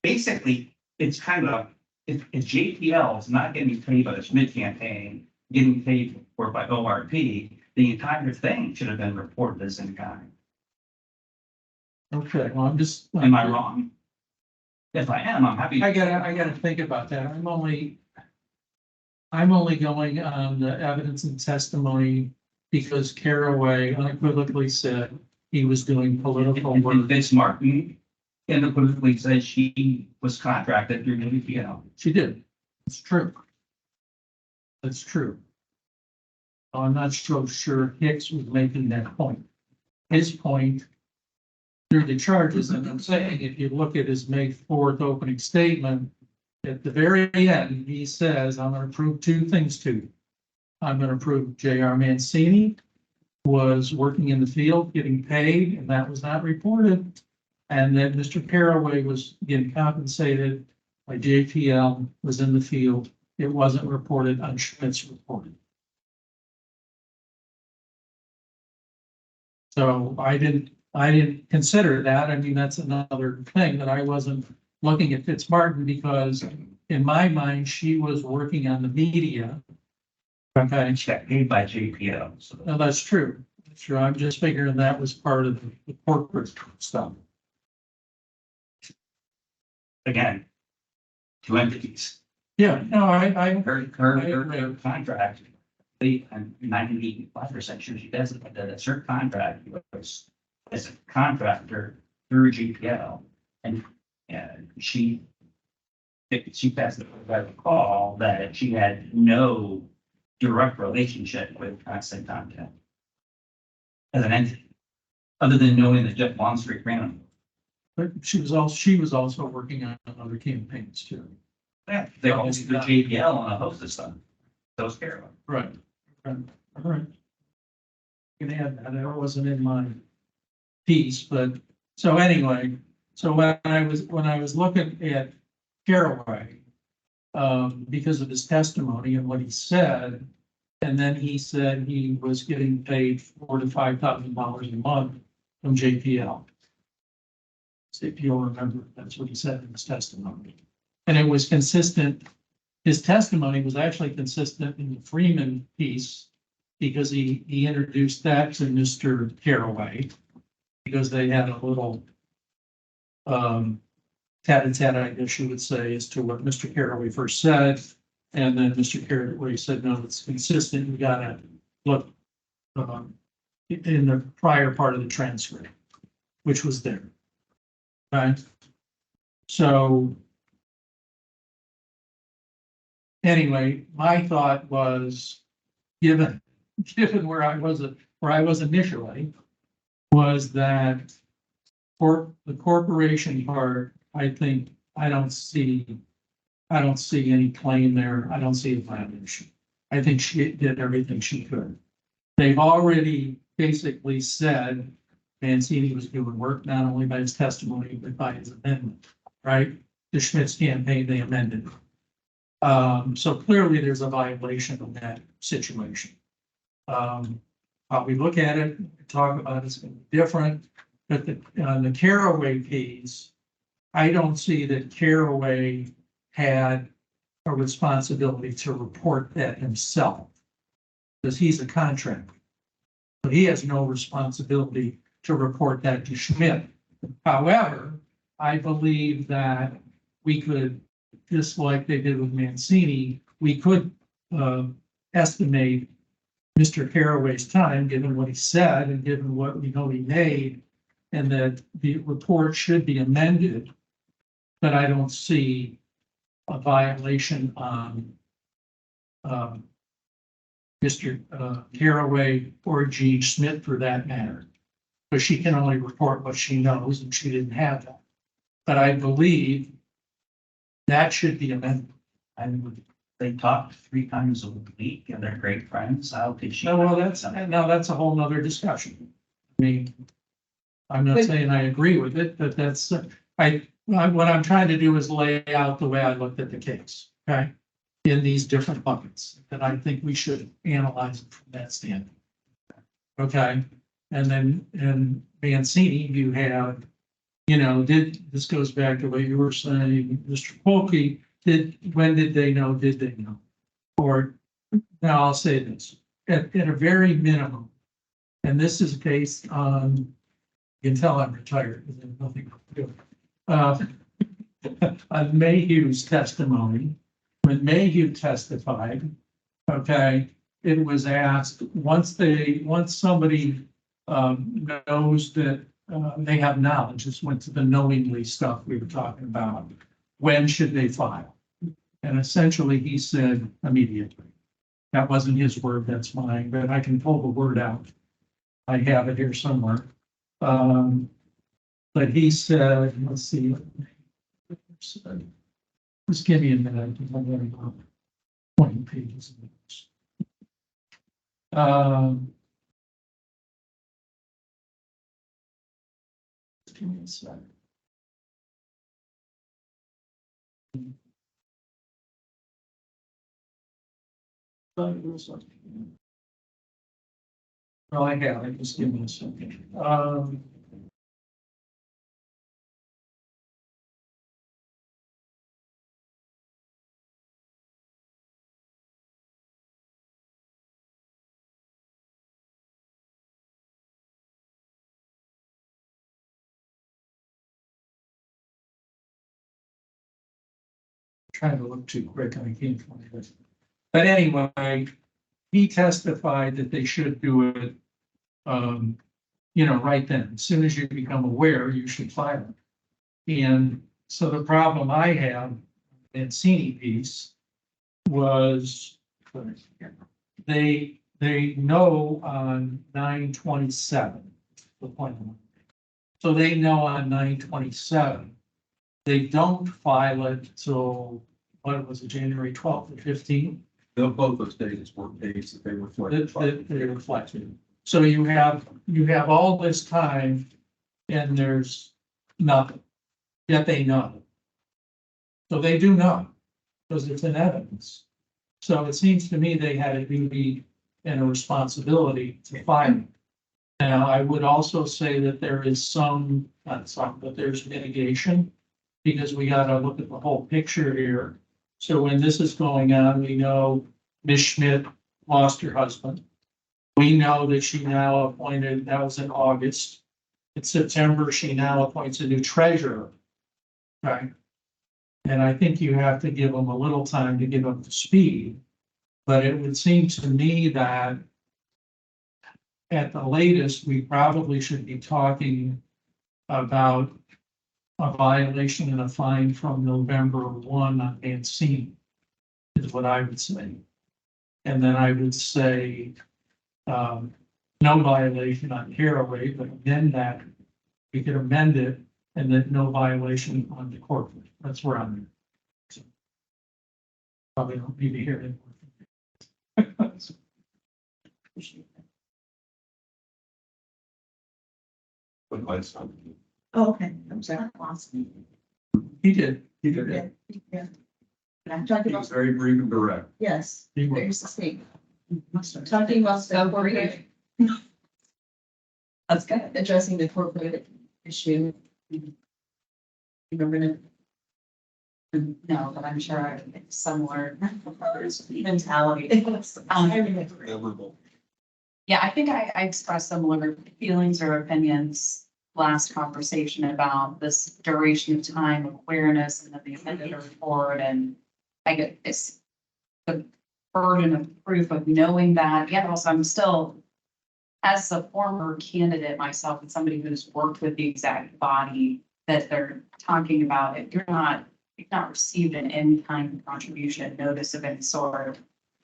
basically it's kind of, if JPL is not getting paid by the Schmidt campaign, getting paid for by ORP, the entire thing should have been reported as in kind. Okay, well, I'm just. Am I wrong? If I am, I'm happy. I gotta think about that. I'm only going on the evidence and testimony because Caraway unequivocally said he was doing political And work. Vince Martin unequivocally said she was contracted through JPL. She did. It's true. That's true. I'm not so sure Hicks was making that point. His point through the charges, and I'm saying, if you look at his May 4th opening statement, at the very end, he says, I'm gonna prove two things to you. I'm gonna prove J.R. Mancini was working in the field, getting paid, and that was not reported. And that Mr. Caraway was getting compensated by JPL, was in the field. It wasn't reported on Schmidt's report. So I didn't consider that. I mean, that's another thing that I wasn't looking at Fitzmartin because in my mind, she was working on the media. Okay, She got paid by JPL. So no, that's true. sure, I'm just figuring that was part of the corporate stuff. Again, two entities. Yeah, no, I, Her contract, I'm 95% sure she doesn't, but that her contract was as a contractor through GPL. And she passed the call that she had no direct relationship with Constant Contact as an entity, other than knowing that Jeff Longstreet ran them. but she was also working on other campaigns too. Yeah, they always do JPL on a host of stuff. Those care about. Right. All right. You can add that, that wasn't in my piece, but, so anyway, so when I was looking at Caraway, because of his testimony and what he said, and then he said he was getting paid $4,000 to $5,000 a month from JPL. If you'll remember, that's what he said in his testimony. And it was consistent, his testimony was actually consistent in the Freeman piece, because he introduced that to Mr. Caraway, because they had a little tat-a-tat, I guess you would say, as to what Mr. Caraway first said. And then Mr. Caraway said, no, it's consistent, you gotta look in the prior part of the transcript, which was there. Right? So anyway, my thought was, given where I was initially, was that for the corporation part, I think, I don't see any claim there. I don't see a violation. I think she did everything she could. They've already basically said Mancini was doing work not only by his testimony, but by his amendment, right? The Schmitz campaign, they amended. So clearly there's a violation of that situation. How we look at it, talk about it's going to be different, but on the Caraway piece, I don't see that Caraway had a responsibility to report that himself, because he's a contractor. But he has no responsibility to report that to Schmidt. However, I believe that we could, just like they did with Mancini, we could estimate Mr. Caraway's time, given what he said and given what we know he made, and that the report should be amended. But I don't see a violation on Mr. Caraway or Gene Schmidt for that matter, because she can only report what she knows, and she didn't have that. But I believe that should be amended. And they talk 3 times a week and they're great friends. How could she? Well, that's a whole nother discussion. I mean, I'm not saying I agree with it, but that's, what I'm trying to do is lay out the way I looked at the case, okay? In these different buckets, that I think we should analyze it from that standpoint. Okay, and then, in Mancini, you have, this goes back to what you were saying, Mr. Polkey, when did they know, did they know? Or, now I'll say this, at a very minimum, and this is based on, you can tell I'm retired, because I have nothing to do. On Mayhew's testimony, when Mayhew testified, okay, it was asked, once somebody knows that they have knowledge, this went to the knowingly stuff we were talking about, when should they file? And essentially he said immediately. That wasn't his word, that's mine, but I can pull the word out. I have it here somewhere. But he said, let's see. Just give me a minute. I'm going to 20 pages. Give me a second. Well, I have it. Just give me a second. trying to look too quick and I can't find it. But anyway, he testified that they should do it, right then. As soon as you become aware, you should file it. And so the problem I have in Mancini piece was they know on 9/27, the plan. So they know on 9/27. They don't file it till, what was it, January 12th or 15th? Both those days were days that they reflect. That they reflected. So you have all this time and there's nothing, yet they know. So they do know, because it's in evidence. So it seems to me they had a duty and a responsibility to file it. Now, I would also say that there is not some, but there's mitigation, because we gotta look at the whole picture here. So when this is going on, we know Ms. Schmidt lost her husband. We know that she now appointed, that was in August. In September, she now appoints a new treasurer. Right? And I think you have to give them a little time to get up to speed. But it would seem to me that at the latest, we probably should be talking about a violation and a fine from November 1 on Mancini, is what I would say. And then I would say, no violation on Caraway, but amend that. We could amend it and then no violation on the corporate. That's where I'm at. So, probably don't need to hear it. But last time. Oh, okay, I'm sorry. He did. Yeah, yeah. I'm talking He was about, very brief and direct. yes, He was. there's the state. Talking about the corporate, That's good. addressing the corporate issue. Remember that? No, but I'm sure it's similar mentality. Memorable. Yeah, I think I expressed similar feelings or opinions last conversation about this duration of time of awareness and then the amended report, and I get this the burden of proof of knowing that. Yet also I'm still, as a former candidate myself and somebody who's worked with the exact body that they're talking about, if you've not received an in-kind contribution notice of any sort,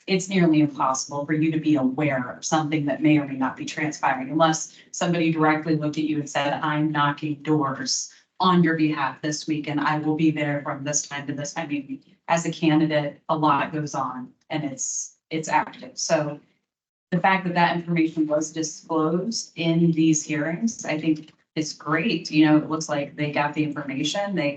it's nearly impossible for you to be aware of something that may or may not be transpiring unless somebody directly looked at you and said, I'm knocking doors on your behalf this week and I will be there from this time to this. I mean, as a candidate, a lot goes on and it's active. So the fact that that information was disclosed in these hearings, I think is great. You know, it looks like they got the information, they